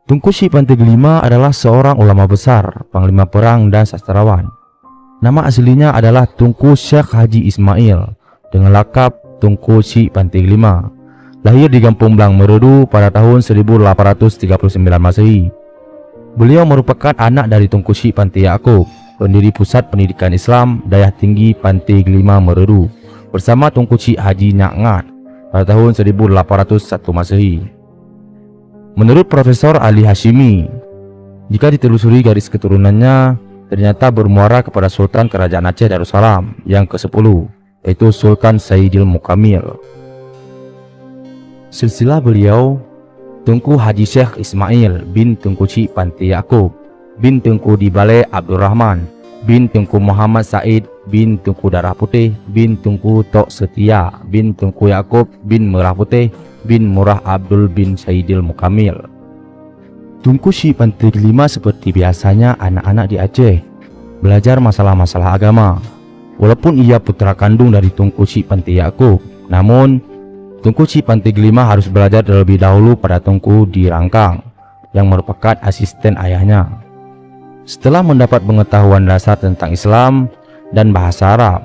Tunku Syekh Pantai Gelima adalah seorang ulama besar, panglima perang dan sastrawan. Nama aslinya adalah Tunku Syekh Haji Ismail dengan lakap Tunku Syekh Pantai Gelima. Lahir di Kampung Blang Meredu pada tahun 1839 Masehi. Beliau merupakan anak dari Tunku Syekh Pantai Yaakob, pendiri Pusat Pendidikan Islam Dayah Tinggi Pantai Gelima Meredu, bersama Tunku Syekh Haji Ngat pada tahun 1801 Masehi. Menurut Profesor Ali Hashimi, jika ditelusuri garis keturunannya, ternyata bermuara kepada Sultan Kerajaan Aceh Darussalam yang ke-10, yaitu Sultan Sayyidil Mukamil. Silsilah beliau, Tunku Haji Syekh Ismail bin Tunku Syekh Pantai Yaakob bin Tunku Dibale Abdurrahman bin Tunku Muhammad Said bin Tunku Darah Putih bin Tunku Tok Setia bin Tunku Yaakob bin Merah Putih bin Murah Abdul bin Sayyidil Mukamil. Tunku Syekh Pantai Gelima seperti biasanya anak-anak di Aceh, belajar masalah-masalah agama. Walaupun ia putra kandung dari Tunku Syekh Pantai Yaakob, namun Tunku Syekh Pantai Gelima harus belajar terlebih dahulu pada Tunku di Rangkang, yang merupakan asisten ayahnya. Setelah mendapat pengetahuan dasar tentang Islam dan bahasa Arab,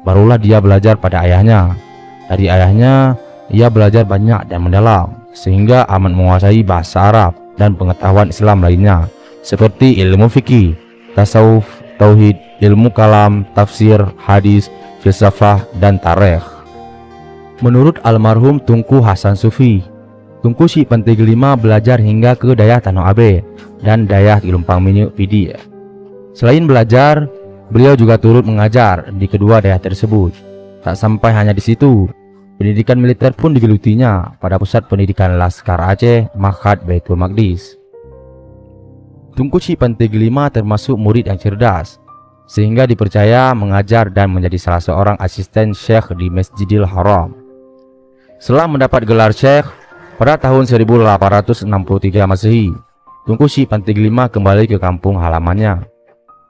barulah dia belajar pada ayahnya. Dari ayahnya, ia belajar banyak dan mendalam, sehingga amat menguasai bahasa Arab dan pengetahuan Islam lainnya, seperti ilmu fikih, tasawuf, tauhid, ilmu kalam, tafsir, hadis, filsafah, dan tarikh. Menurut almarhum Tunku Hasan Sufi, Tunku Syekh Pantai Gelima belajar hingga ke Dayah Tanah Abed dan Dayah Gelompang Minyak Pidi. Selain belajar, beliau juga turut mengajar di kedua dayah tersebut. Tak sampai hanya di situ, pendidikan militer pun digelutinya pada Pusat Pendidikan Laskar Aceh, Makhad Baitul Maqdis. Tunku Syekh Pantai Gelima termasuk murid yang cerdas, sehingga dipercaya mengajar dan menjadi salah seorang asisten syekh di Masjidil Haram. Setelah mendapat gelar syekh pada tahun 1863 Masehi, Tunku Syekh Pantai Gelima kembali ke kampung halamannya.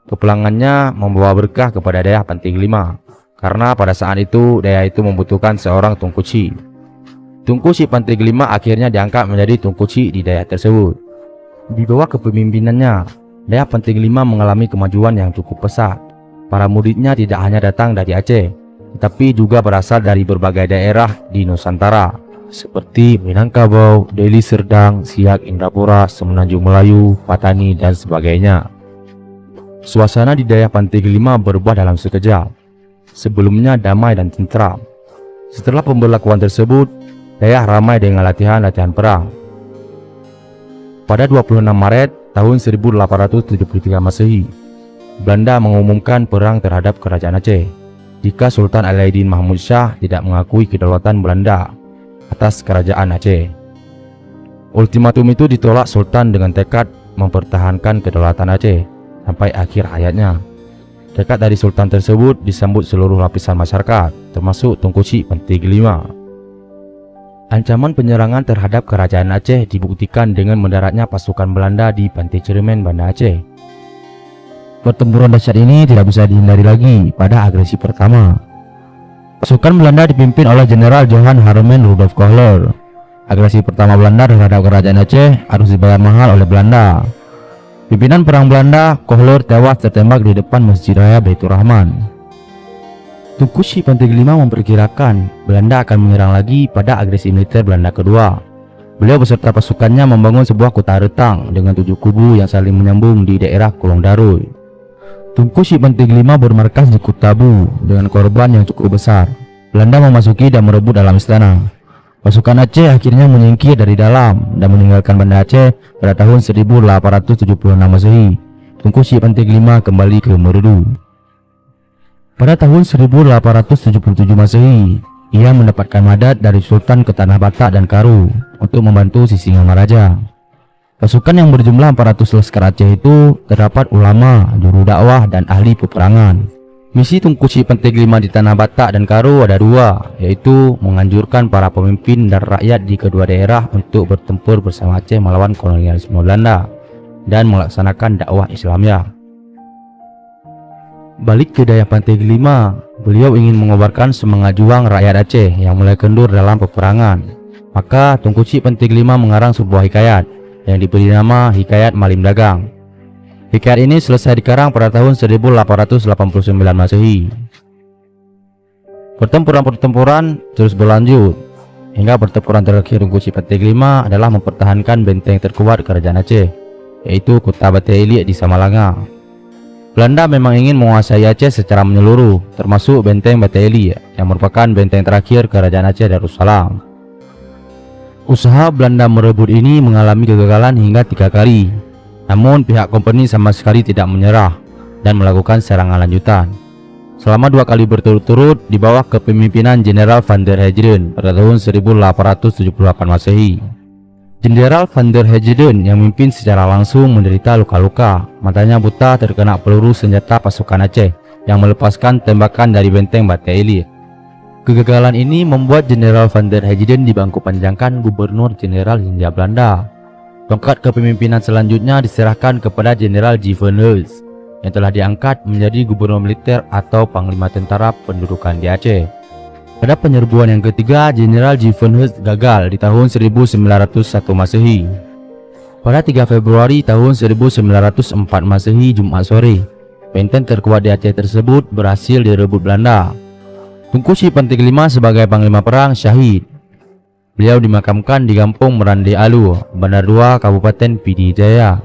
Kepulangannya membawa berkah kepada Dayah Pantai Gelima, karena pada saat itu dayah itu membutuhkan seorang Tunku Syekh. Tunku Syekh Pantai Gelima akhirnya diangkat menjadi Tunku Syekh di dayah tersebut. Di bawah kepemimpinannya, Dayah Pantai Gelima mengalami kemajuan yang cukup pesat. Para muridnya tidak hanya datang dari Aceh, tetapi juga berasal dari berbagai daerah di Nusantara, seperti Minangkabau, Deli Serdang, Siak, Indrapura, Semenanjung Melayu, Patani, dan sebagainya. Suasana di Dayah Pantai Gelima berubah dalam sekejap. Sebelumnya damai dan tentram. Setelah pembelakuan tersebut, dayah ramai dengan latihan-latihan perang. Pada 26 Maret tahun 1873 Masehi, Belanda mengumumkan perang terhadap Kerajaan Aceh jika Sultan Alauddin Mahmud Shah tidak mengakui kedaulatan Belanda atas Kerajaan Aceh. Ultimatum itu ditolak Sultan dengan tekad mempertahankan kedaulatan Aceh sampai akhir hayatnya. Tekad dari Sultan tersebut disambut seluruh lapisan masyarakat, termasuk Tunku Syekh Pantai Gelima. Ancaman penyerangan terhadap Kerajaan Aceh dibuktikan dengan mendaratnya pasukan Belanda di Pantai Cermen, Banda Aceh. Pertempuran dahsyat ini tidak bisa dihindari lagi pada agresi pertama. Pasukan Belanda dipimpin oleh Jenderal Johan Harmen Rudolf Kohler. Agresi pertama Belanda terhadap Kerajaan Aceh harus dibayar mahal oleh Belanda. Pimpinan perang Belanda, Kohler, tewas tertembak di depan Masjid Raya Baitur Rahman. Tunku Syekh Pantai Gelima memperkirakan Belanda akan menyerang lagi pada agresi militer Belanda kedua. Beliau beserta pasukannya membangun sebuah kota retang dengan 7 kubu yang saling menyambung di daerah Kolong Darul. Tunku Syekh Pantai Gelima bermarkas di Kutabu dengan korban yang cukup besar. Belanda memasuki dan merebut dalam istana. Pasukan Aceh akhirnya menyingkir dari dalam dan meninggalkan Banda Aceh pada tahun 1876 Masehi. Tunku Syekh Pantai Gelima kembali ke Meredu. Pada tahun 1877 Masehi, ia mendapatkan mandat dari Sultan ke Tanah Batak dan Karo untuk membantu Sisingamaraja. Pasukan yang berjumlah 400 laskar Aceh itu terdapat ulama, juru dakwah, dan ahli peperangan. Misi Tunku Syekh Pantai Gelima di Tanah Batak dan Karo ada dua, yaitu menganjurkan para pemimpin dan rakyat di kedua daerah untuk bertempur bersama Aceh melawan kolonialisme Belanda dan melaksanakan dakwah Islamiyah. Balik ke Dayah Pantai Gelima, beliau ingin mengobarkan semangat juang rakyat Aceh yang mulai kendur dalam peperangan. Maka Tunku Syekh Pantai Gelima mengarang sebuah hikayat yang diberi nama Hikayat Malim Dagang. Hikayat ini selesai dikarang pada tahun 1889 Masehi. Pertempuran terus berlanjut hingga pertempuran terakhir Tengku Cipta Kelima adalah mempertahankan benteng terkuat Kerajaan Aceh, yaitu Kota Batu Elik di Samalanga. Belanda memang ingin menguasai Aceh secara menyeluruh, termasuk benteng Batu Elik yang merupakan benteng terakhir Kerajaan Aceh Darussalam. Usaha Belanda merebut ini mengalami kegagalan hingga 3 kali. Namun pihak kompeni sama sekali tidak menyerah dan melakukan serangan lanjutan. Selama 2 kali berturut-turut di bawah kepemimpinan Jenderal Van der Heijden pada tahun 1878 Masehi. Jenderal Van der Heijden yang memimpin secara langsung menderita luka-luka. Matanya buta terkena peluru senjata pasukan Aceh yang melepaskan tembakan dari benteng Batu Elik. Kegagalan ini membuat Jenderal Van der Heijden dibangku panjangkan Gubernur Jenderal Hindia Belanda. Tongkat kepemimpinan selanjutnya diserahkan kepada Jenderal Givenhuis yang telah diangkat menjadi gubernur militer atau panglima tentara pendudukan di Aceh. Pada penyerbuan yang ketiga, Jenderal Givenhuis gagal di tahun 1901 Masehi. Pada 3 Februari tahun 1904 Masehi, Jumat sore, benteng terkuat di Aceh tersebut berhasil direbut Belanda. Tengku Cipta Kelima sebagai panglima perang syahid. Beliau dimakamkan di Kampung Merandai Alu, Bandar 2, Kabupaten Pidi Jaya.